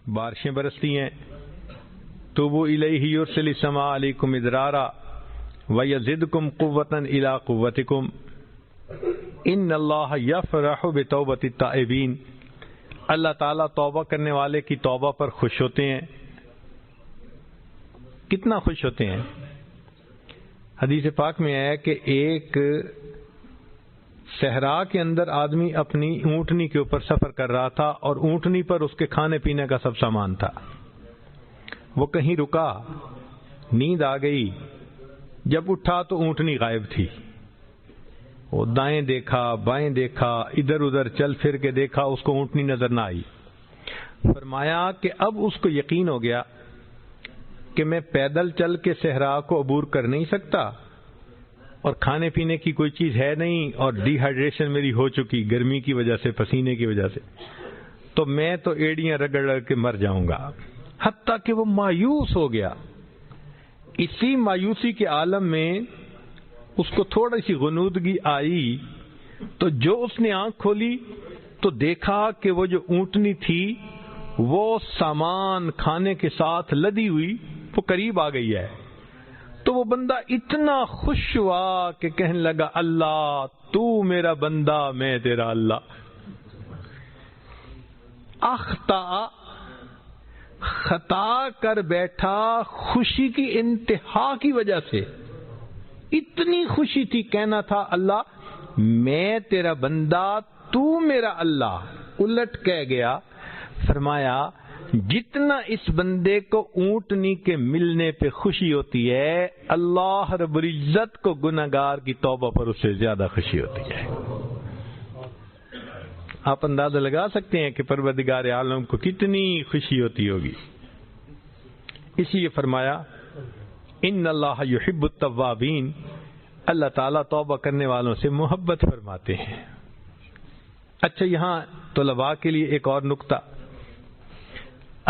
بارشیں برستی ہیں. توبوا الیہ یرسل السماء علیکم مدرارا ویزدکم قوۃ الی قوتکم ان اللہ یفرح بتوبۃ التائبین. اللہ تعالیٰ توبہ کرنے والے کی توبہ پر خوش ہوتے ہیں. کتنا خوش ہوتے ہیں؟ حدیث پاک میں ہے کہ ایک صحرا کے اندر آدمی اپنی اونٹنی کے اوپر سفر کر رہا تھا اور اونٹنی پر اس کے کھانے پینے کا سب سامان تھا. وہ کہیں رکا, نیند آ گئی, جب اٹھا تو اونٹنی غائب تھی. وہ دائیں دیکھا بائیں دیکھا, ادھر ادھر چل پھر کے دیکھا, اس کو اونٹنی نظر نہ آئی. فرمایا کہ اب اس کو یقین ہو گیا کہ میں پیدل چل کے صحرا کو عبور کر نہیں سکتا اور کھانے پینے کی کوئی چیز ہے نہیں اور ڈی ہائیڈریشن میری ہو چکی گرمی کی وجہ سے, پسینے کی وجہ سے, تو میں تو ایڑیاں رگڑ رگڑ کے مر جاؤں گا. حتیٰ کہ وہ مایوس ہو گیا. اسی مایوسی کے عالم میں اس کو تھوڑی سی غنودگی آئی تو جو اس نے آنکھ کھولی تو دیکھا کہ وہ جو اونٹنی تھی وہ سامان کھانے کے ساتھ لدی ہوئی وہ قریب آ گئی ہے. تو وہ بندہ اتنا خوش ہوا کہ کہنے لگا اللہ تو میرا بندہ میں تیرا اللہ. اخطا, خطا کر بیٹھا خوشی کی انتہا کی وجہ سے. اتنی خوشی تھی, کہنا تھا اللہ میں تیرا بندہ تو میرا اللہ. الٹ کہہ گیا. فرمایا جتنا اس بندے کو اونٹنی کے ملنے پہ خوشی ہوتی ہے اللہ رب العزت کو گناہگار کی توبہ پر اس سے زیادہ خوشی ہوتی ہے. آپ اندازہ لگا سکتے ہیں کہ پروردگار عالم کو کتنی خوشی ہوتی ہوگی. اس لیے فرمایا ان اللہ یحب التوابین, اللہ تعالیٰ توبہ کرنے والوں سے محبت فرماتے ہیں. اچھا, یہاں طلباء کے لیے ایک اور نکتہ.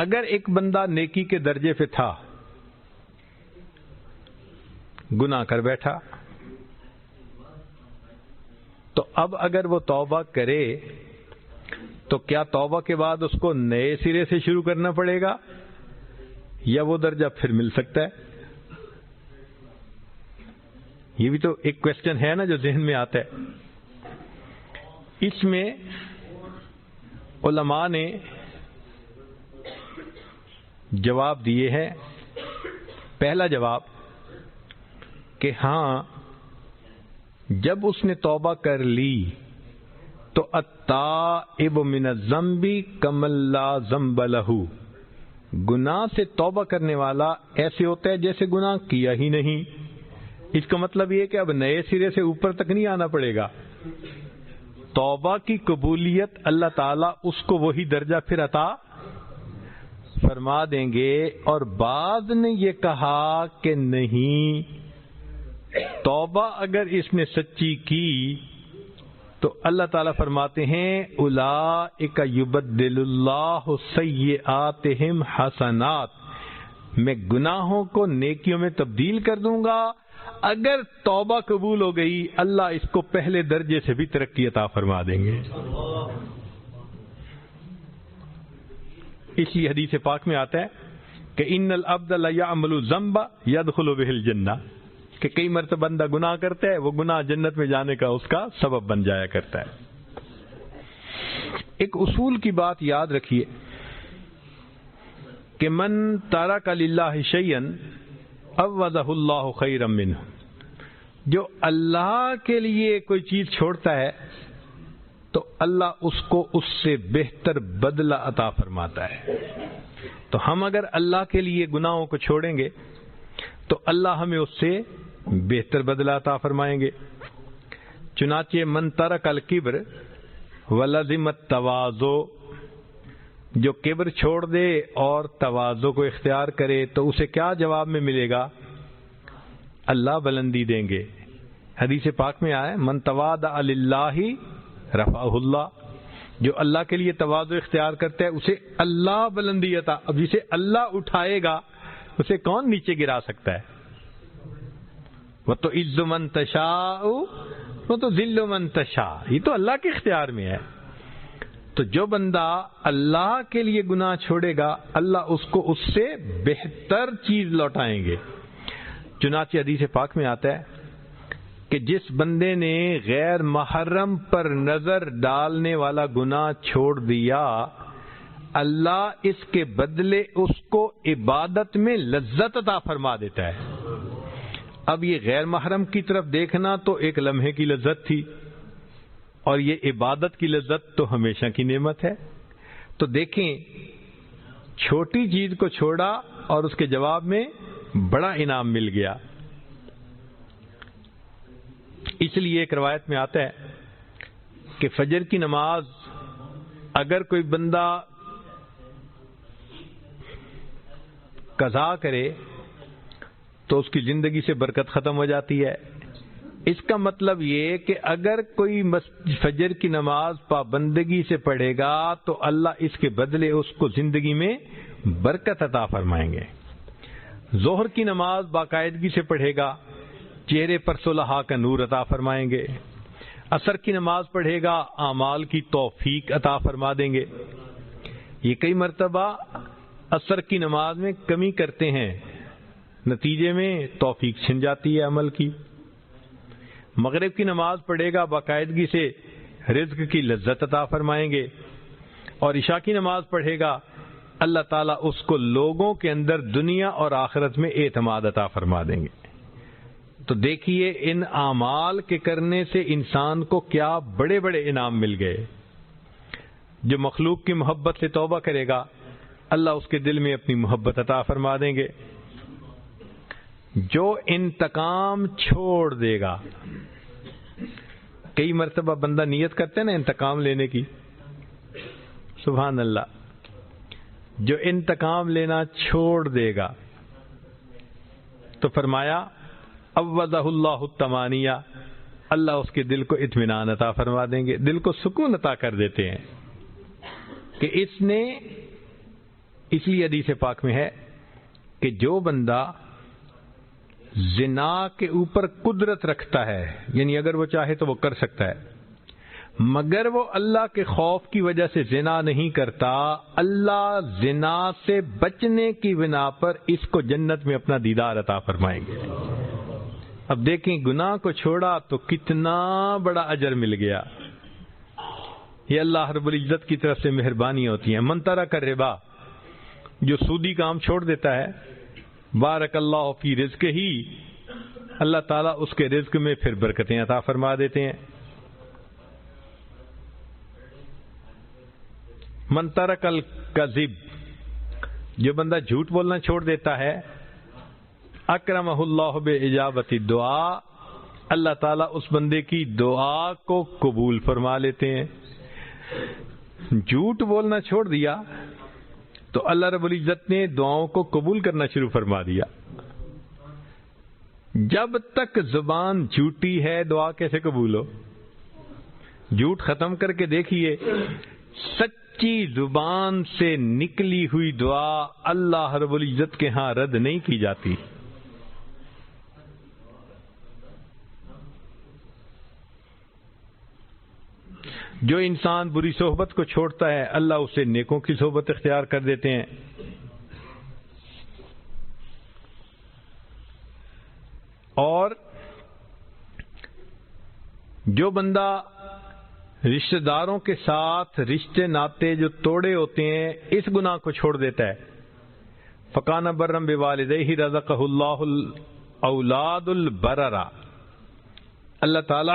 اگر ایک بندہ نیکی کے درجے پہ تھا, گناہ کر بیٹھا, تو اب اگر وہ توبہ کرے تو کیا توبہ کے بعد اس کو نئے سرے سے شروع کرنا پڑے گا یا وہ درجہ پھر مل سکتا ہے؟ یہ بھی تو ایک کوشچن ہے نا جو ذہن میں آتا ہے. اس میں علماء نے جواب دیے ہیں. پہلا جواب کہ ہاں, جب اس نے توبہ کر لی تو التائب من الذنب کمن لا ذنب لہ, گناہ سے توبہ کرنے والا ایسے ہوتا ہے جیسے گناہ کیا ہی نہیں. اس کا مطلب یہ کہ اب نئے سرے سے اوپر تک نہیں آنا پڑے گا. توبہ کی قبولیت اللہ تعالیٰ اس کو وہی درجہ پھر عطا فرما دیں گے. اور بعض نے یہ کہا کہ نہیں, توبہ اگر اس نے سچی کی تو اللہ تعالیٰ فرماتے ہیں اولئک یبدل اللہ سیئاتہم حسنات, میں گناہوں کو نیکیوں میں تبدیل کر دوں گا. اگر توبہ قبول ہو گئی اللہ اس کو پہلے درجے سے بھی ترقی عطا فرما دیں گے. اس لیے حدیث پاک میں آتا ہے کہ ان العبد لیعمل الذنب یدخل بہ الجنہ, کہ کئی مرتبہ بندہ گناہ کرتا ہے, وہ گناہ جنت میں جانے کا اس کا سبب بن جایا کرتا ہے. ایک اصول کی بات یاد رکھیے کہ من ترک للہ شیئا عوضہ اللہ خیرا منہ, جو اللہ کے لیے کوئی چیز چھوڑتا ہے تو اللہ اس کو اس سے بہتر بدلہ عطا فرماتا ہے. تو ہم اگر اللہ کے لیے گناہوں کو چھوڑیں گے تو اللہ ہمیں اس سے بہتر بدلہ عطا فرمائیں گے. چنانچہ من ترک الکبر ولزم التواضع, جو کبر چھوڑ دے اور تواضع کو اختیار کرے تو اسے کیا جواب میں ملے گا؟ اللہ بلندی دیں گے. حدیث پاک میں آیا من تواضع للہ رفعہ اللہ, جو اللہ کے لیے تواضع اختیار کرتا ہے اسے اللہ بلندی عطا. اب جسے اللہ اٹھائے گا اسے کون نیچے گرا سکتا ہے؟ وَتُعِزُّ مَن تَشَاءُ وَتُذِلُّ مَن تَشَاءُ, یہ تو اللہ کے اختیار میں ہے. تو جو بندہ اللہ کے لیے گناہ چھوڑے گا اللہ اس کو اس سے بہتر چیز لوٹائیں گے. چنانچہ حدیث پاک میں آتا ہے کہ جس بندے نے غیر محرم پر نظر ڈالنے والا گناہ چھوڑ دیا اللہ اس کے بدلے اس کو عبادت میں لذت عطا فرما دیتا ہے. اب یہ غیر محرم کی طرف دیکھنا تو ایک لمحے کی لذت تھی اور یہ عبادت کی لذت تو ہمیشہ کی نعمت ہے. تو دیکھیں چھوٹی چیز کو چھوڑا اور اس کے جواب میں بڑا انعام مل گیا. اس لیے ایک روایت میں آتا ہے کہ فجر کی نماز اگر کوئی بندہ قضا کرے تو اس کی زندگی سے برکت ختم ہو جاتی ہے. اس کا مطلب یہ کہ اگر کوئی فجر کی نماز پابندگی سے پڑھے گا تو اللہ اس کے بدلے اس کو زندگی میں برکت عطا فرمائیں گے. ظہر کی نماز باقاعدگی سے پڑھے گا چہرے پر صلحاء کا نور عطا فرمائیں گے. عصر کی نماز پڑھے گا اعمال کی توفیق عطا فرما دیں گے. یہ کئی مرتبہ عصر کی نماز میں کمی کرتے ہیں نتیجے میں توفیق چھن جاتی ہے عمل کی. مغرب کی نماز پڑھے گا باقاعدگی سے رزق کی لذت عطا فرمائیں گے. اور عشاء کی نماز پڑھے گا اللہ تعالیٰ اس کو لوگوں کے اندر دنیا اور آخرت میں اعتماد عطا فرما دیں گے. تو دیکھیے ان اعمال کے کرنے سے انسان کو کیا بڑے بڑے انعام مل گئے. جو مخلوق کی محبت سے توبہ کرے گا اللہ اس کے دل میں اپنی محبت عطا فرما دیں گے. جو انتقام چھوڑ دے گا, کئی مرتبہ بندہ نیت کرتے ہیں نا انتقام لینے کی, سبحان اللہ, جو انتقام لینا چھوڑ دے گا تو فرمایا عوضہ اللہ الطمانیہ, اللہ اس کے دل کو اطمینان عطا فرما دیں گے, دل کو سکون عطا کر دیتے ہیں کہ اس نے. اس لیے حدیث پاک میں ہے کہ جو بندہ زنا کے اوپر قدرت رکھتا ہے, یعنی اگر وہ چاہے تو وہ کر سکتا ہے, مگر وہ اللہ کے خوف کی وجہ سے زنا نہیں کرتا, اللہ زنا سے بچنے کی بنا پر اس کو جنت میں اپنا دیدار عطا فرمائیں گے. اب دیکھیں گناہ کو چھوڑا تو کتنا بڑا اجر مل گیا. یہ اللہ رب العزت کی طرف سے مہربانی ہوتی ہے. من ترک الربا, جو سودی کام چھوڑ دیتا ہے, بارک اللہ فی رزق ہی, اللہ تعالیٰ اس کے رزق میں پھر برکتیں عطا فرما دیتے ہیں. من ترک الکذب, جو بندہ جھوٹ بولنا چھوڑ دیتا ہے, اکرمہ اللہ باجابت الدعاء, اللہ تعالیٰ اس بندے کی دعا کو قبول فرما لیتے ہیں. جھوٹ بولنا چھوڑ دیا تو اللہ رب العزت نے دعاؤں کو قبول کرنا شروع فرما دیا. جب تک زبان جھوٹی ہے دعا کیسے قبول ہو؟ جھوٹ ختم کر کے دیکھیے, سچی زبان سے نکلی ہوئی دعا اللہ رب العزت کے ہاں رد نہیں کی جاتی. جو انسان بری صحبت کو چھوڑتا ہے اللہ اسے نیکوں کی صحبت اختیار کر دیتے ہیں. اور جو بندہ رشتہ داروں کے ساتھ رشتے ناطے جو توڑے ہوتے ہیں اس گناہ کو چھوڑ دیتا ہے, فکان برم بوالدیہ رزقہ اللہ الاولاد البررا, اللہ تعالی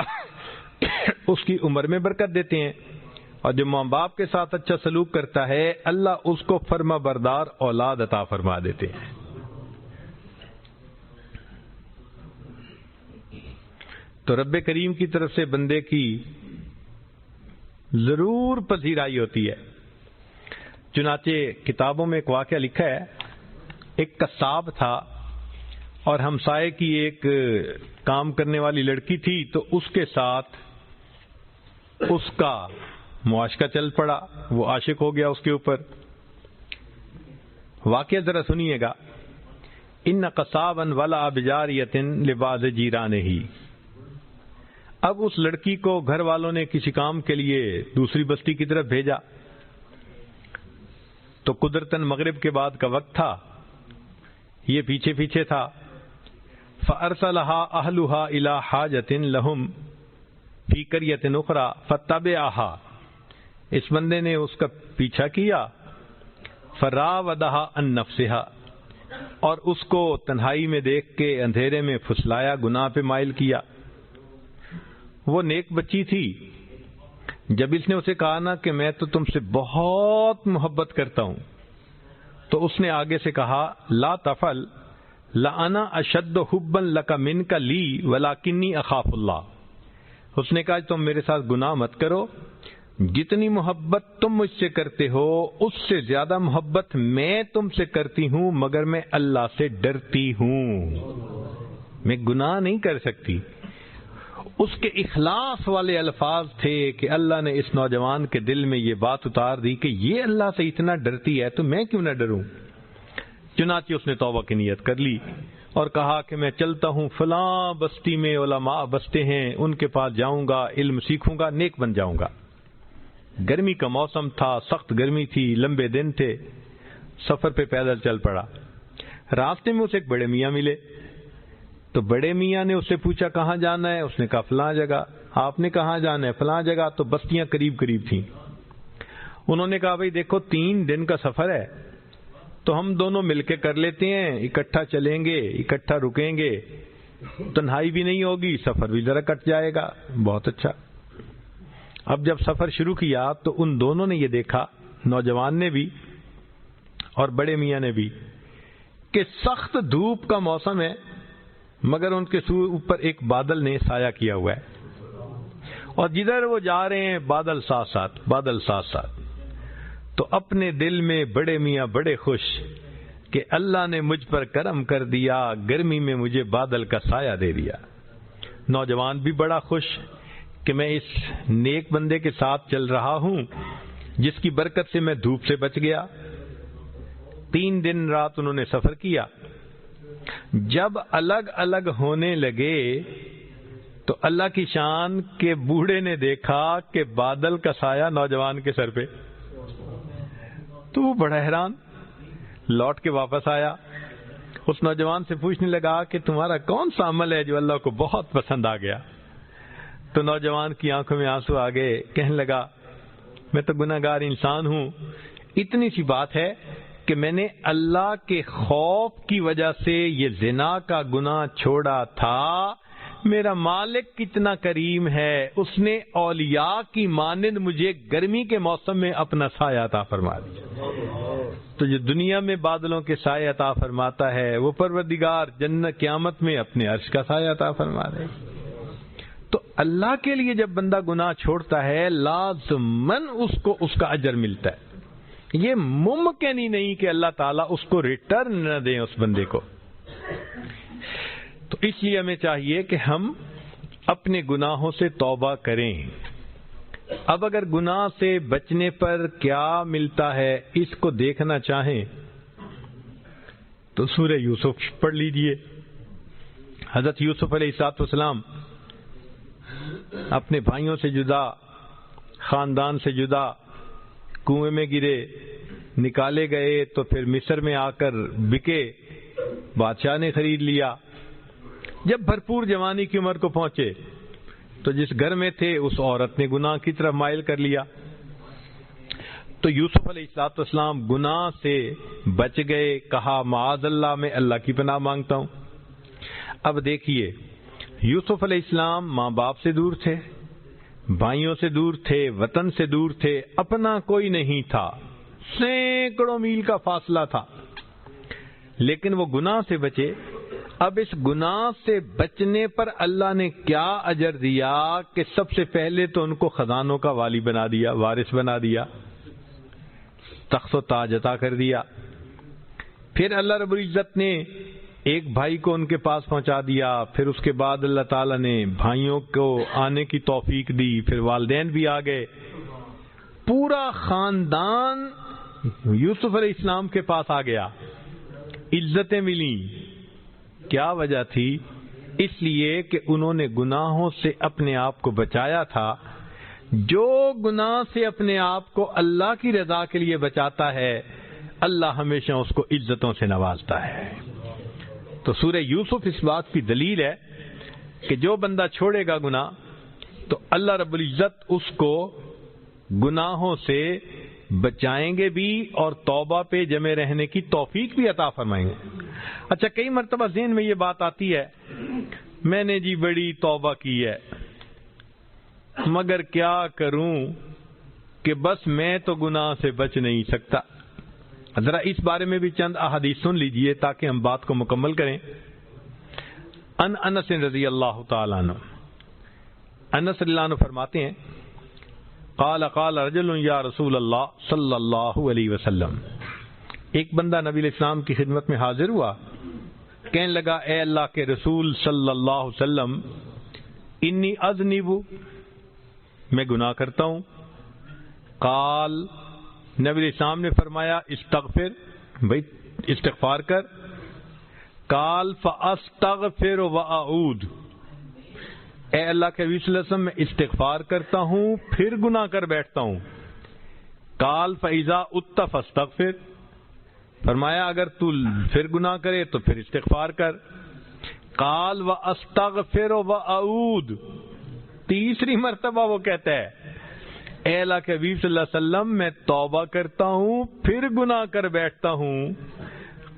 اس کی عمر میں برکت دیتے ہیں. اور جو ماں باپ کے ساتھ اچھا سلوک کرتا ہے اللہ اس کو فرما بردار اولاد عطا فرما دیتے ہیں. تو رب کریم کی طرف سے بندے کی ضرور پذیرائی ہوتی ہے. چنانچہ کتابوں میں ایک واقعہ لکھا ہے, ایک قصاب تھا اور ہمسائے کی ایک کام کرنے والی لڑکی تھی, تو اس کے ساتھ اس کا معاشقہ چل پڑا, وہ عاشق ہو گیا اس کے اوپر. واقعہ ذرا سنیے گا. ان قصابا ولا بجاریۃ لبعض جیرانہ, اب اس لڑکی کو گھر والوں نے کسی کام کے لیے دوسری بستی کی طرف بھیجا، تو قدرتاً مغرب کے بعد کا وقت تھا، یہ پیچھے پیچھے تھا۔ فَأَرْسَلَهَا أَهْلُهَا إِلَى حَاجَةٍ لَهُمْ فِي قَرْيَةٍ أُخْرَى فَاتَّبَعَهَا، اس بندے نے اس کا پیچھا کیا، فَرَاوَدَهَا عَن نَفْسِهَا، اور اس کو تنہائی میں دیکھ کے اندھیرے میں پھسلایا، گناہ پہ مائل کیا۔ وہ نیک بچی تھی، جب اس نے اسے کہا نا کہ میں تو تم سے بہت محبت کرتا ہوں، تو اس نے آگے سے کہا لا تفعل لأنا اشد حبا لک منک لی ولکنی اخاف اللہ۔ اس نے کہا تم میرے ساتھ گناہ مت کرو، جتنی محبت تم مجھ سے کرتے ہو اس سے زیادہ محبت میں تم سے کرتی ہوں، مگر میں اللہ سے ڈرتی ہوں، میں گناہ نہیں کر سکتی۔ اس کے اخلاص والے الفاظ تھے کہ اللہ نے اس نوجوان کے دل میں یہ بات اتار دی کہ یہ اللہ سے اتنا ڈرتی ہے تو میں کیوں نہ ڈروں۔ چنانچہ اس نے توبہ کی نیت کر لی اور کہا کہ میں چلتا ہوں، فلاں بستی میں علماء بستے ہیں، ان کے پاس جاؤں گا، علم سیکھوں گا، نیک بن جاؤں گا۔ گرمی کا موسم تھا، سخت گرمی تھی، لمبے دن تھے، سفر پہ پیدل چل پڑا۔ راستے میں اسے ایک بڑے میاں ملے، تو بڑے میاں نے اس سے پوچھا کہاں جانا ہے؟ اس نے کہا فلاں جگہ۔ آپ نے کہاں جانا ہے؟ فلاں جگہ۔ تو بستیاں قریب قریب تھیں۔ انہوں نے کہا بھائی دیکھو 3 دن کا سفر ہے، تو ہم دونوں مل کے کر لیتے ہیں، اکٹھا چلیں گے، اکٹھا رکیں گے، تنہائی بھی نہیں ہوگی، سفر بھی ذرا کٹ جائے گا۔ بہت اچھا۔ اب جب سفر شروع کیا تو ان دونوں نے یہ دیکھا، نوجوان نے بھی اور بڑے میاں نے بھی، کہ سخت دھوپ کا موسم ہے، مگر ان کے اوپر ایک بادل نے سایہ کیا ہوا ہے، اور جدھر وہ جا رہے ہیں بادل ساتھ ساتھ، بادل ساتھ ساتھ۔ تو اپنے دل میں بڑے میاں بڑے خوش کہ اللہ نے مجھ پر کرم کر دیا، گرمی میں مجھے بادل کا سایہ دے دیا۔ نوجوان بھی بڑا خوش کہ میں اس نیک بندے کے ساتھ چل رہا ہوں جس کی برکت سے میں دھوپ سے بچ گیا۔ 3 دن رات انہوں نے سفر کیا۔ جب الگ الگ ہونے لگے تو اللہ کی شان کے بوڑھے نے دیکھا کہ بادل کا سایہ نوجوان کے سر پہ، تو وہ بڑا حیران، لوٹ کے واپس آیا، اس نوجوان سے پوچھنے لگا کہ تمہارا کون سا عمل ہے جو اللہ کو بہت پسند آ گیا؟ تو نوجوان کی آنکھوں میں آنسو آ گئے، کہنے لگا میں تو گناہ گار انسان ہوں، اتنی سی بات ہے کہ میں نے اللہ کے خوف کی وجہ سے یہ زنا کا گناہ چھوڑا تھا۔ میرا مالک کتنا کریم ہے، اس نے اولیاء کی مانند مجھے گرمی کے موسم میں اپنا سایہ عطا فرما دیا۔ تو جو دنیا میں بادلوں کے سایہ عطا فرماتا ہے وہ پروردگار جنت قیامت میں اپنے عرش کا سایہ عطا فرما دے۔ تو اللہ کے لیے جب بندہ گناہ چھوڑتا ہے لازماً اس کو اس کا اجر ملتا ہے۔ یہ ممکن ہی نہیں کہ اللہ تعالیٰ اس کو ریٹرن نہ دیں اس بندے کو۔ تو اس لیے ہمیں چاہیے کہ ہم اپنے گناہوں سے توبہ کریں۔ اب اگر گناہ سے بچنے پر کیا ملتا ہے اس کو دیکھنا چاہیں تو سورہ یوسف پڑھ لیجئے۔ حضرت یوسف علیہ السلام اپنے بھائیوں سے جدا، خاندان سے جدا، کنویں میں گرے، نکالے گئے تو پھر مصر میں آ کر بکے، بادشاہ نے خرید لیا۔ جب بھرپور جوانی کی عمر کو پہنچے تو جس گھر میں تھے اس عورت نے گناہ کی طرف مائل کر لیا۔ تو یوسف علیہ السلام گناہ سے بچ گئے، کہا معاذ اللہ، میں اللہ کی پناہ مانگتا ہوں۔ اب دیکھیے یوسف علیہ السلام ماں باپ سے دور تھے، بھائیوں سے دور تھے، وطن سے دور تھے، اپنا کوئی نہیں تھا، سینکڑوں میل کا فاصلہ تھا، لیکن وہ گناہ سے بچے۔ اب اس گناہ سے بچنے پر اللہ نے کیا اجر دیا کہ سب سے پہلے تو ان کو خزانوں کا والی بنا دیا، وارث بنا دیا، تخت و تاج عطا کر دیا۔ پھر اللہ رب العزت نے ایک بھائی کو ان کے پاس پہنچا دیا، پھر اس کے بعد اللہ تعالیٰ نے بھائیوں کو آنے کی توفیق دی، پھر والدین بھی آ گئے، پورا خاندان یوسف علیہ السلام کے پاس آ گیا، عزتیں ملیں۔ کیا وجہ تھی؟ اس لیے کہ انہوں نے گناہوں سے اپنے آپ کو بچایا تھا. جو گناہ سے اپنے آپ کو اللہ کی رضا کے لیے بچاتا ہے اللہ ہمیشہ اس کو عزتوں سے نوازتا ہے. تو سورہ یوسف اس بات کی دلیل ہے کہ جو بندہ چھوڑے گا گناہ تو اللہ رب العزت اس کو گناہوں سے بچائیں گے بھی اور توبہ پہ جمے رہنے کی توفیق بھی عطا فرمائیں گے. اچھا، کئی مرتبہ ذہن میں یہ بات آتی ہے میں نے جی بڑی توبہ کی ہے مگر کیا کروں کہ بس میں تو گناہ سے بچ نہیں سکتا. ذرا اس بارے میں بھی چند احادیث سن لیجئے تاکہ ہم بات کو مکمل کریں. انس رضی اللہ تعالیٰ عنہ، انس رضی اللہ عنہ فرماتے ہیں قال رجل یا رسول اللہ صلی اللہ علیہ وسلم، ایک بندہ نبی علیہ السلام کی خدمت میں حاضر ہوا، کہنے لگا اے اللہ کے رسول صلی اللہ علیہ وسلم انی اذنب، میں گناہ کرتا ہوں. قال، نبی علیہ السلام نے فرمایا استغفر، بھائی استغفار کر. قال فاستغفر واعود، اے اللہ کے نبی صلی اللہ علیہ وسلم میں استغفار کرتا ہوں پھر گناہ کر بیٹھتا ہوں. قال فاذا عدت فاستغفر، فرمایا اگر تو پھر گناہ کرے تو پھر استغفار کر. قال واستغفر واعود، تیسری مرتبہ وہ کہتا ہے اے اللہ کے حبیب صلی اللہ علیہ وسلم میں توبہ کرتا ہوں پھر گناہ کر بیٹھتا ہوں.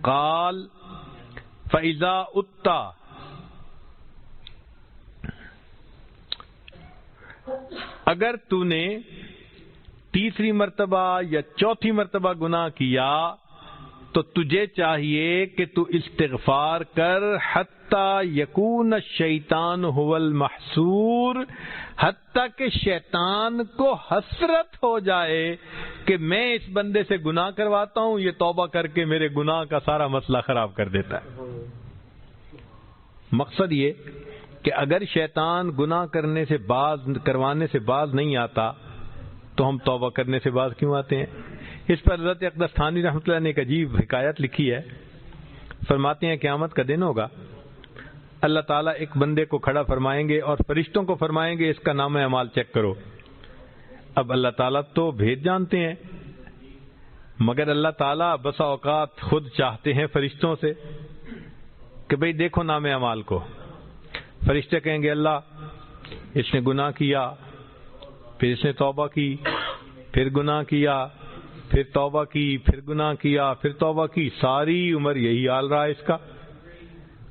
قال فاذا عدت، اگر تو نے تیسری مرتبہ یا چوتھی مرتبہ گناہ کیا تو تجھے چاہیے کہ تو استغفار کر حتی یکون الشیطان هو المحسور، حتی کہ شیطان کو حسرت ہو جائے کہ میں اس بندے سے گناہ کرواتا ہوں یہ توبہ کر کے میرے گناہ کا سارا مسئلہ خراب کر دیتا ہے. مقصد یہ کہ اگر شیطان گناہ کروانے سے باز نہیں آتا تو ہم توبہ کرنے سے باز کیوں آتے ہیں؟ اس پر حضرت اقدس تھانوی رحمۃ اللہ نے ایک عجیب حکایت لکھی ہے. فرماتے ہیں قیامت کا دن ہوگا، اللہ تعالیٰ ایک بندے کو کھڑا فرمائیں گے اور فرشتوں کو فرمائیں گے اس کا نام اعمال چیک کرو. اب اللہ تعالیٰ تو بھید جانتے ہیں مگر اللہ تعالیٰ بسا اوقات خود چاہتے ہیں فرشتوں سے کہ بھئی دیکھو نام اعمال کو. فرشتے کہیں گے اللہ اس نے گناہ کیا، پھر اس نے توبہ کی، پھر گناہ کیا، پھر توبہ کی، پھر گناہ کیا، پھر توبہ کی، ساری عمر یہی حال رہا اس کا،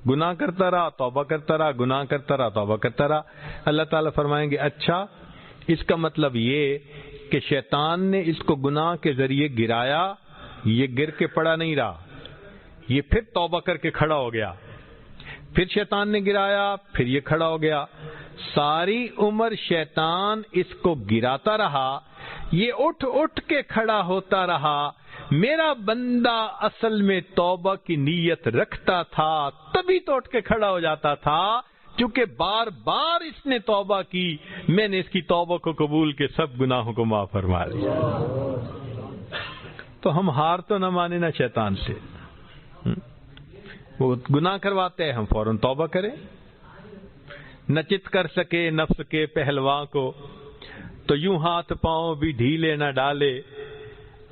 گناہ کرتا رہا توبہ کرتا رہا، گناہ کرتا رہا توبہ کرتا رہا. اللہ تعالیٰ فرمائیں گے اچھا اس کا مطلب یہ کہ شیطان نے اس کو گناہ کے ذریعے گرایا، یہ گر کے پڑا نہیں رہا، یہ پھر توبہ کر کے کھڑا ہو گیا، پھر شیطان نے گرایا، پھر یہ کھڑا ہو گیا، ساری عمر شیطان اس کو گراتا رہا، یہ اٹھ اٹھ کے کھڑا ہوتا رہا. میرا بندہ اصل میں توبہ کی نیت رکھتا تھا تبھی تو اٹھ کے کھڑا ہو جاتا تھا، چونکہ بار بار اس نے توبہ کی، میں نے اس کی توبہ کو قبول کے سب گناہوں کو معاف فرما دیا. تو ہم ہار تو نہ مانے نہ شیطان سے، وہ گناہ کرواتے ہیں ہم فوراً توبہ کریں. نہ چت کر سکے نفس کے پہلواں کو تو یوں ہاتھ پاؤں بھی ڈھیلے نہ ڈالے،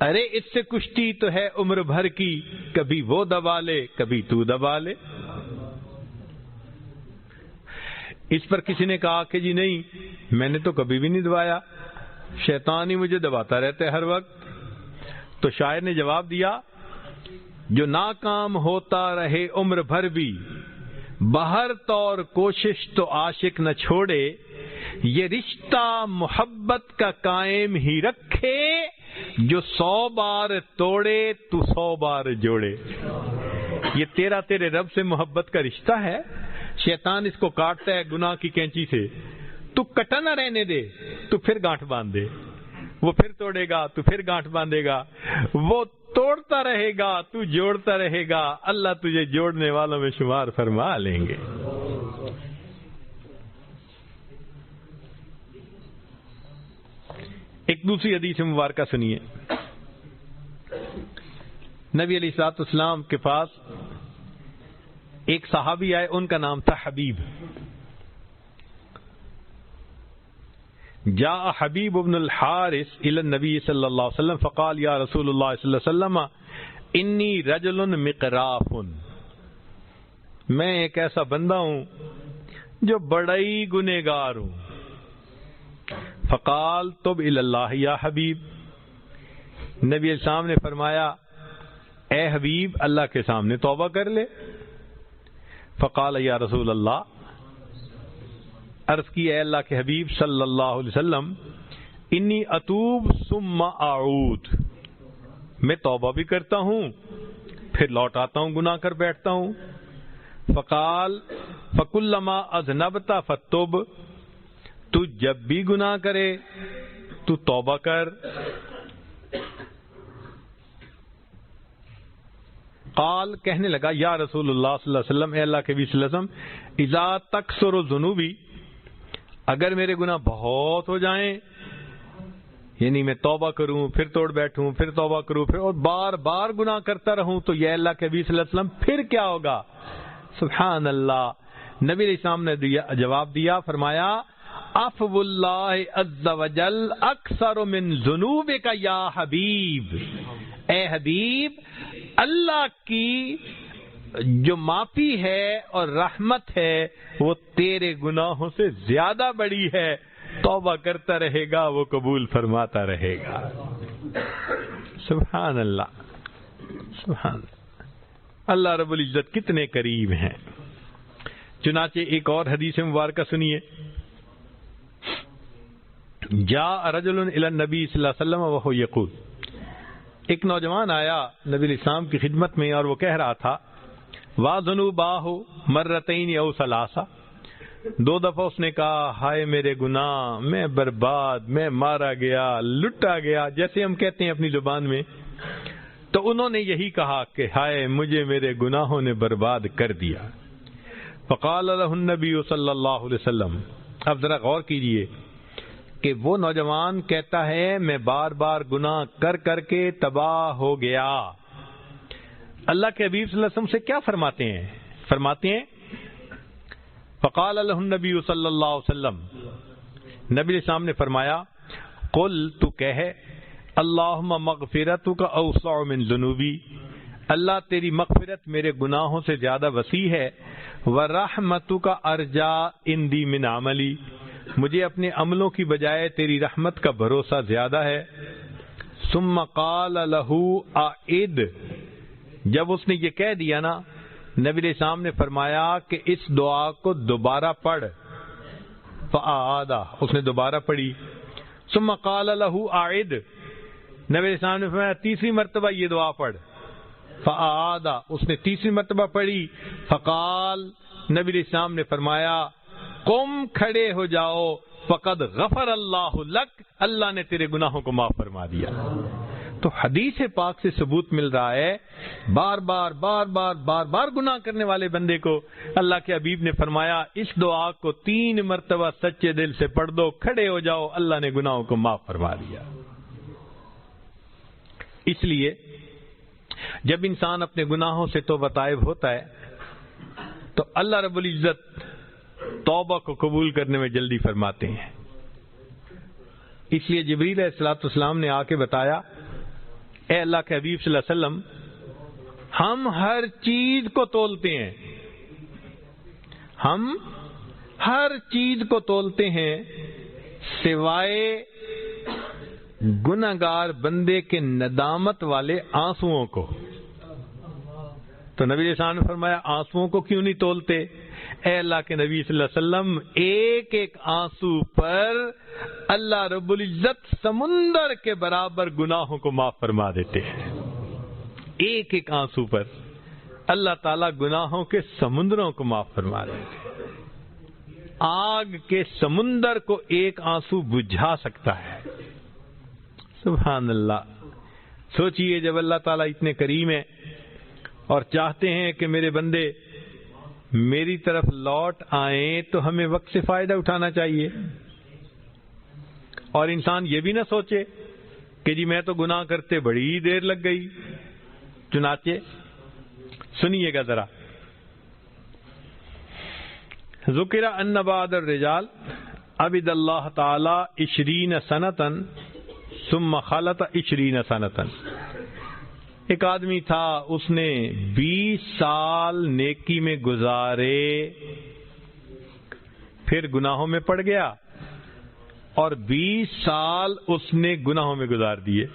ارے اس سے کشتی تو ہے عمر بھر کی، کبھی وہ دبا لے کبھی تو دبا لے. اس پر کسی نے کہا کہ جی نہیں میں نے تو کبھی بھی نہیں دبایا، شیطان ہی مجھے دباتا رہتا ہے ہر وقت. تو شاعر نے جواب دیا جو ناکام ہوتا رہے عمر بھر بھی، بہر طور کوشش تو عاشق نہ چھوڑے، یہ رشتہ محبت کا قائم ہی رکھے، جو 100 بار توڑے تو 100 بار جوڑے. یہ تیرے رب سے محبت کا رشتہ ہے. شیطان اس کو کاٹتا ہے گناہ کی کینچی سے، تو کٹا نہ رہنے دے، تو پھر گانٹھ باندھ دے، وہ پھر توڑے گا تو پھر گانٹھ باندھے گا، وہ توڑتا رہے گا تو جوڑتا رہے گا، اللہ تجھے جوڑنے والوں میں شمار فرما لیں گے. ایک دوسری حدیث مبارکہ سنیے. نبی علیہ الصلوۃ والسلام کے پاس ایک صحابی آئے، ان کا نام تھا حبیب. جاء حبیب بن الحارث الى النبی صلی اللہ علیہ وسلم فقال یا رسول اللہ صلی اللہ علیہ وسلم انی رجل مقراف، میں ایک ایسا بندہ ہوں جو بڑا ہی گنہگار ہوں. فقال تب الی اللہ یا حبیب، نبی علیہ السلام نے فرمایا اے حبیب اللہ کے سامنے توبہ کر لے. فقال یا رسول اللہ، عرض کی اے اللہ کے حبیب صلی اللہ علیہ وسلم انی اتوب ثم اعود، میں توبہ بھی کرتا ہوں پھر لوٹ آتا ہوں، گناہ کر بیٹھتا ہوں. فقال فکلما اذنبت فتب، تو جب بھی گناہ کرے تو توبہ کر. قال، کہنے لگا یا رسول اللہ صلی اللہ علیہ وسلم، اے اللہ کے نبی صلی اللہ علیہ وسلم اذا تکثر ذنوبی، اگر میرے گناہ بہت ہو جائیں، یعنی میں توبہ کروں پھر توڑ بیٹھوں پھر توبہ کروں پھر اور بار بار گناہ کرتا رہوں، تو یا اللہ کے نبی صلی اللہ علیہ وسلم پھر کیا ہوگا؟ سبحان اللہ. نبی علیہ السلام نے جواب دیا، فرمایا عفو اللہ عز وجل اکثر من ذنوبک یا حبیب، اے حبیب اللہ کی جو معافی ہے اور رحمت ہے وہ تیرے گناہوں سے زیادہ بڑی ہے. توبہ کرتا رہے گا وہ قبول فرماتا رہے گا. سبحان اللہ، سبحان اللہ. اللہ رب العزت کتنے قریب ہیں. چنانچہ ایک اور حدیث مبارکہ سنیے. جاء رجل الی النبی صلی اللہ علیہ وسلم وهو یقول، ایک نوجوان آیا نبی علیہ السلام کی خدمت میں اور وہ کہہ رہا تھا وَذُنُوبَاهُ مَرَّتَيْنِ أَوْ ثَلَاثَ، 2 دفعہ اس نے کہا ہائے میرے گناہ، میں برباد، میں مارا گیا، لٹا گیا، جیسے ہم کہتے ہیں اپنی زبان میں. تو انہوں نے یہی کہا کہ ہائے مجھے میرے گناہوں نے برباد کر دیا. فقال له النبی صلی اللہ علیہ وسلم، اب ذرا غور کیجئے کہ وہ نوجوان کہتا ہے میں بار بار گناہ کر کر کے تباہ ہو گیا. اللہ کے حبیب صلی اللہ علیہ وسلم سے کیا فرماتے ہیں فقال له النبی صلی اللہ علیہ وسلم، نبی علیہ السلام نے فرمایا قل، تو کہے اللہم مغفرتک اوسع من ذنوبی، اللہ تیری مغفرت میرے گناہوں سے زیادہ وسیع ہے. ورحمتک ارجا عندی من عملی، مجھے اپنے عملوں کی بجائے تیری رحمت کا بھروسہ زیادہ ہے. ثم قال له اعد، جب اس نے یہ کہہ دیا نا، نبی علیہ السلام نے فرمایا کہ اس دعا کو دوبارہ پڑھ. فاعادہ، اس نے دوبارہ پڑھی. ثم قال له اعد، نبی علیہ السلام نے فرمایا تیسری مرتبہ یہ دعا پڑھ. فاعادہ، اس نے تیسری مرتبہ پڑھی. فقال، نبی علیہ السلام نے فرمایا قم، کھڑے ہو جاؤ، فقد غفر اللہ لک، اللہ نے تیرے گناہوں کو معاف فرما دیا. تو حدیث پاک سے ثبوت مل رہا ہے بار بار گناہ کرنے والے بندے کو اللہ کے حبیب نے فرمایا اس دعا کو 3 مرتبہ سچے دل سے پڑھ دو، کھڑے ہو جاؤ، اللہ نے گناہوں کو معاف فرما دیا. اس لیے جب انسان اپنے گناہوں سے توبہ طائب ہوتا ہے تو اللہ رب العزت توبہ کو قبول کرنے میں جلدی فرماتے ہیں. اس لیے جبریل علیہ السلام نے آ کے بتایا اے اللہ کے حبیب صلی اللہ علیہ وسلم، ہم ہر چیز کو تولتے ہیں، ہم ہر چیز کو تولتے ہیں سوائے گنہگار بندے کے ندامت والے آنسوؤں کو. تو نبی علیہ السلام نے فرمایا آنسوؤں کو کیوں نہیں تولتے؟ اے اللہ کے نبی صلی اللہ علیہ وسلم، ایک ایک آنسو پر اللہ رب العزت سمندر کے برابر گناہوں کو معاف فرما دیتے ہیں. ایک ایک آنسو پر اللہ تعالیٰ گناہوں کے سمندروں کو معاف فرما دیتے ہیں. آگ کے سمندر کو ایک آنسو بجھا سکتا ہے. سبحان اللہ. سوچئے جب اللہ تعالیٰ اتنے کریم ہیں اور چاہتے ہیں کہ میرے بندے میری طرف لوٹ آئیں تو ہمیں وقت سے فائدہ اٹھانا چاہیے. اور انسان یہ بھی نہ سوچے کہ جی میں تو گناہ کرتے بڑی دیر لگ گئی. چنانچہ سنیے گا ذرا، ذکر ان بعض الرجال عبد اللہ تعالی 20 سنتن ثم خلط 20 سنتن. ایک آدمی تھا، اس نے 20 سال نیکی میں گزارے، پھر گناہوں میں پڑ گیا اور 20 سال اس نے گناہوں میں گزار دیے.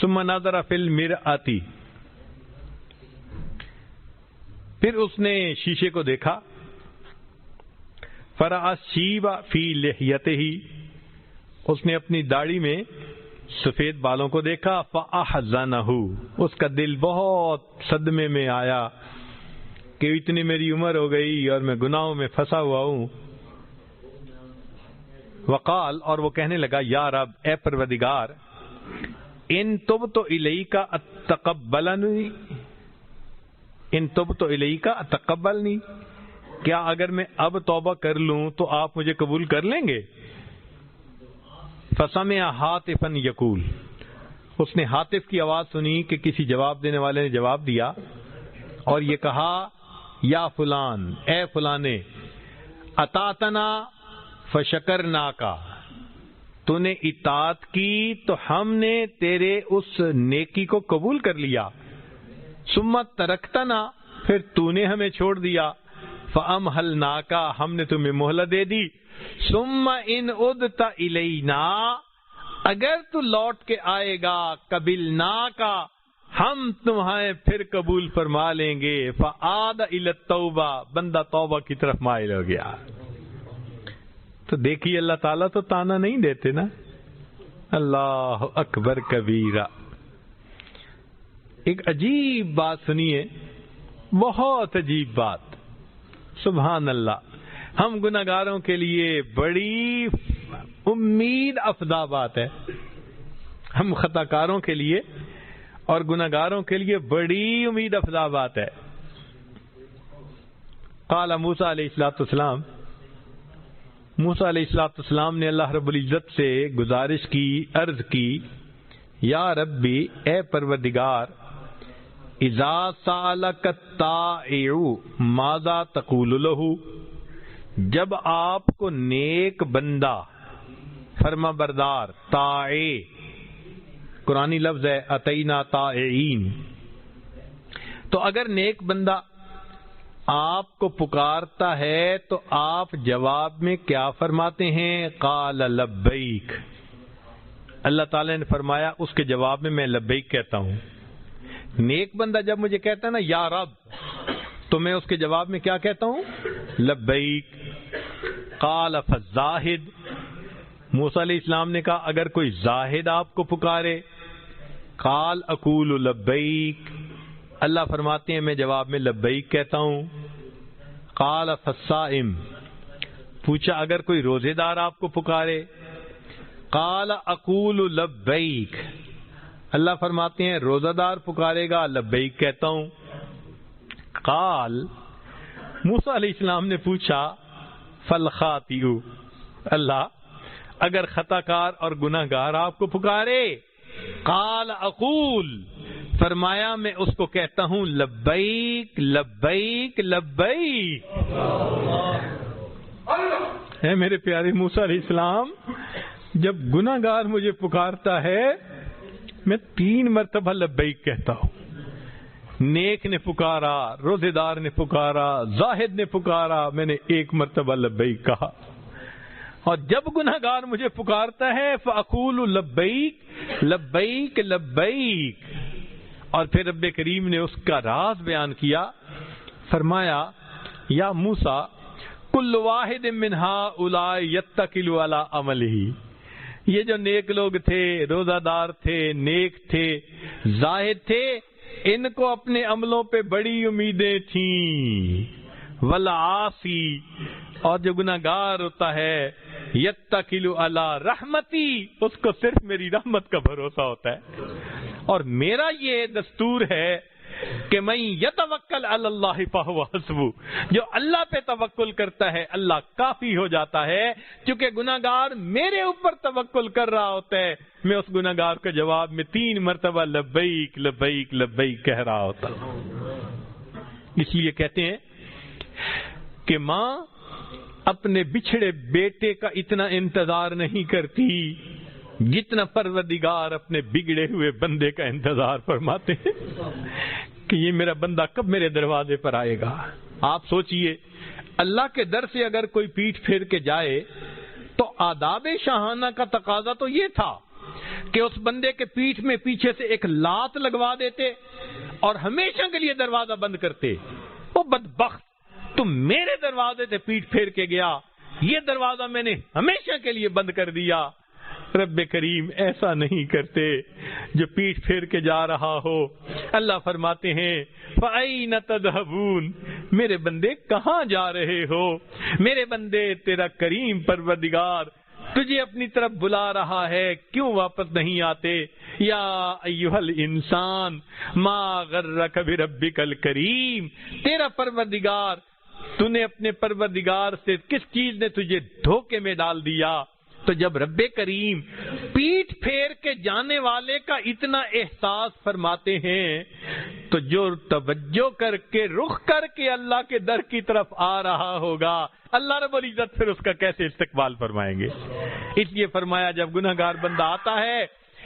ثم نظر فی المرآۃ، پھر اس نے شیشے کو دیکھا. فرأى الشیب فی لحیتہ، اس نے اپنی داڑھی میں سفید بالوں کو دیکھا. فأحزنہ، اس کا دل بہت صدمے میں آیا کہ اتنی میری عمر ہو گئی اور میں گناہوں میں پھنسا ہوا ہوں. وقال، اور وہ کہنے لگا، یا رب، اے پروردگار، ان تبت الیک اتقبلنی، ان تبت الیک اتقبلنی، کیا اگر میں اب توبہ کر لوں تو آپ مجھے قبول کر لیں گے؟ فسمع ہاتفا یقول، اس نے ہاتف کی آواز سنی کہ کسی جواب دینے والے نے جواب دیا اور یہ کہا، یا فلان، اے فلانے، اطاعتنا فشکرناکا، تو نے اطاعت کی تو ہم نے تیرے اس نیکی کو قبول کر لیا. ثم ترکتنا، پھر تو نے ہمیں چھوڑ دیا. فامہلناکا، ہم نے تمہیں مہلت دے دی. ثم ان عدت الینا، اگر تو لوٹ کے آئے گا، قبلناکا، ہم تمہیں پھر قبول فرما لیں گے. فعاد الی التوبہ، بندہ توبہ کی طرف مائل ہو گیا. تو دیکھیے اللہ تعالیٰ تو تانا نہیں دیتے نا. اللہ اکبر کبیرہ. ایک عجیب بات سنیے، بہت عجیب بات. سبحان اللہ. ہم گناہگاروں کے لیے بڑی امید افزا بات ہے. ہم خطا کاروں کے لیے اور گناہگاروں کے لیے بڑی امید افزا بات ہے. قال موسیٰ علیہ الصلوۃ والسلام، موسیٰ علیہ الصلوۃ والسلام نے اللہ رب العزت سے گزارش کی، عرض کی، یا ربی، اے پروردگار، اذا سألک الطائع ماذا تقول له، جب آپ کو نیک بندہ، فرما بردار، طائع قرآنی لفظ ہے، اتینا طائعین، تو اگر نیک بندہ آپ کو پکارتا ہے تو آپ جواب میں کیا فرماتے ہیں؟ قال لبیک، اللہ تعالی نے فرمایا اس کے جواب میں لبیک کہتا ہوں. نیک بندہ جب مجھے کہتا ہے نا یا رب، تو میں اس کے جواب میں کیا کہتا ہوں؟ لبیک. قال فالزاہد، موسیٰ علیہ السلام نے کہا اگر کوئی زاہد آپ کو پکارے؟ قال اقول لبیک، اللہ فرماتے ہیں میں جواب میں لبیک کہتا ہوں. قال فالصائم، پوچھا اگر کوئی روزے دار آپ کو پکارے؟ قال اقول لبیک، اللہ فرماتے ہیں روزہ دار پکارے گا لبیک کہتا ہوں. قال، موسیٰ علیہ السلام نے پوچھا فالخاطئ، اللہ اگر خطا کار اور گناہ گار آپ کو پکارے؟ قال اقول، فرمایا میں اس کو کہتا ہوں لبیک لبیک لبیک. اے میرے پیارے موسیٰ علیہ السلام، جب گناہ گار مجھے پکارتا ہے میں 3 مرتبہ لبیک کہتا ہوں. نیک نے پکارا، روزے دار نے پکارا، زاہد نے پکارا، میں نے 1 مرتبہ لبیک کہا. اور جب گناہ گار مجھے پکارتا ہے فاقول لبیک لبیک لبیک. اور پھر رب کریم نے اس کا راز بیان کیا، فرمایا یا موسیٰ کل واحد من ہؤلاء یتکل علی عملہ، یہ جو نیک لوگ تھے، روزہ دار تھے، نیک تھے، زاہد تھے، ان کو اپنے عملوں پہ بڑی امیدیں تھیں. والعاصی، اور جو گناہ گار ہوتا ہے، یتکل علی رحمتی، اس کو صرف میری رحمت کا بھروسہ ہوتا ہے. اور میرا یہ دستور ہے کہ میں یتوکل علی اللہ فہو حسبہ، جو اللہ پہ توکل کرتا ہے اللہ کافی ہو جاتا ہے. کیونکہ گناہ گار میرے اوپر توکل کر رہا ہوتا ہے، میں اس گناہ گار کے جواب میں 3 مرتبہ لبیک لبیک لبیک کہہ رہا ہوتا ہوں. اس لیے کہتے ہیں کہ ماں اپنے بچھڑے بیٹے کا اتنا انتظار نہیں کرتی جتنا پروردگار اپنے بگڑے ہوئے بندے کا انتظار فرماتے ہیں کہ یہ میرا بندہ کب میرے دروازے پر آئے گا۔ آپ سوچئے اللہ کے در سے اگر کوئی پیٹھ پھیر کے جائے تو آداب شاہانہ کا تقاضا تو یہ تھا کہ اس بندے کے پیٹھ میں پیچھے سے ایک لات لگوا دیتے اور ہمیشہ کے لیے دروازہ بند کرتے۔ وہ بدبخت، تم میرے دروازے سے پیٹھ پھیر کے گیا، یہ دروازہ میں نے ہمیشہ کے لیے بند کر دیا۔ رب کریم ایسا نہیں کرتے جو پیٹھ پھیر کے جا رہا ہو۔ اللہ فرماتے ہیں فَأَيْنَ تَذْهَبُونَ، میرے بندے کہاں جا رہے ہو؟ میرے بندے تیرا کریم پروردگار تجھے اپنی طرف بلا رہا ہے، کیوں واپس نہیں آتے؟ یا ایھا الانسان ما غرک بربک الکریم، تیرا پروردگار، تو نے اپنے پروردگار سے کس چیز نے تجھے دھوکے میں ڈال دیا؟ تو جب رب کریم پیٹھ پھیر کے جانے والے کا اتنا احساس فرماتے ہیں تو جو توجہ کر کے رخ کر کے اللہ کے در کی طرف آ رہا ہوگا، اللہ رب العزت پھر اس کا کیسے استقبال فرمائیں گے؟ اس لیے فرمایا جب گنہگار بندہ آتا ہے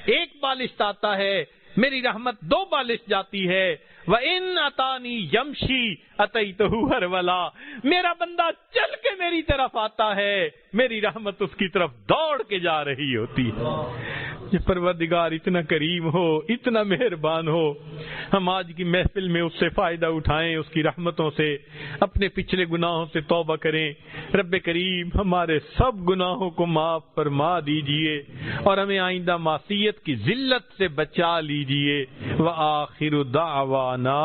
ایک بالشت آتا ہے، میری رحمت 2 بالشت جاتی ہے۔ وَإِنْ أَتَانِي يَمْشِي أَتَيْتُهُ هَرْوَلًا، میرا بندہ چل کے میری طرف آتا ہے، میری رحمت اس کی طرف دوڑ کے جا رہی ہوتی ہے۔ یہ پروردگار اتنا کریم ہو، اتنا مہربان ہو، ہم آج کی محفل میں اس سے فائدہ اٹھائیں، اس کی رحمتوں سے، اپنے پچھلے گناہوں سے توبہ کریں۔ رب کریم ہمارے سب گناہوں کو معاف فرما دیجئے اور ہمیں آئندہ معصیت کی ذلت سے بچا لیجئے۔ وآخر دعوانا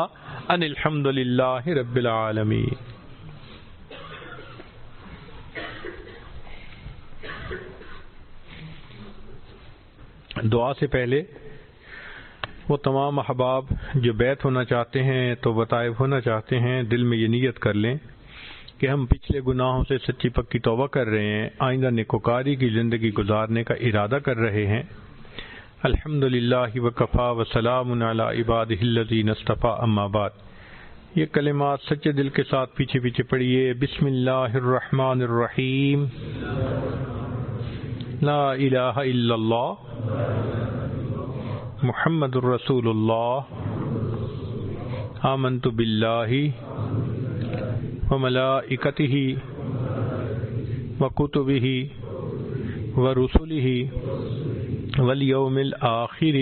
ان الحمد للہ رب العالمین۔ دعا سے پہلے وہ تمام احباب جو بیعت ہونا چاہتے ہیں، توبہ طائب ہونا چاہتے ہیں، دل میں یہ نیت کر لیں کہ ہم پچھلے گناہوں سے سچی پکی توبہ کر رہے ہیں، آئندہ نیکوکاری کی زندگی گزارنے کا ارادہ کر رہے ہیں۔ الحمدللہ وکفا وسلام علی عبادہ الذین اصطفیٰ، اما بعد۔ یہ کلمات سچے دل کے ساتھ پیچھے پیچھے پڑھیے۔ بسم اللہ الرحمن الرحیم، لا الہ الا اللہ محمد الرسول اللہ، آمنت باللہ وملائکتہ وکتبہ ورسلہ والیوم الآخر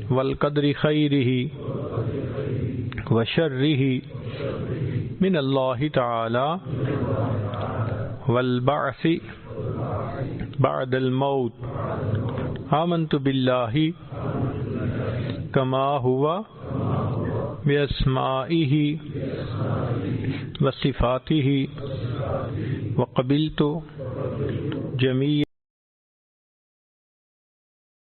والقدر خیرہ وشرہ من اللہ تعالی والبعث بعد الموت، آمنت باللہ کما ہوا باسمائہ وصفاتہ وقبلت جمیع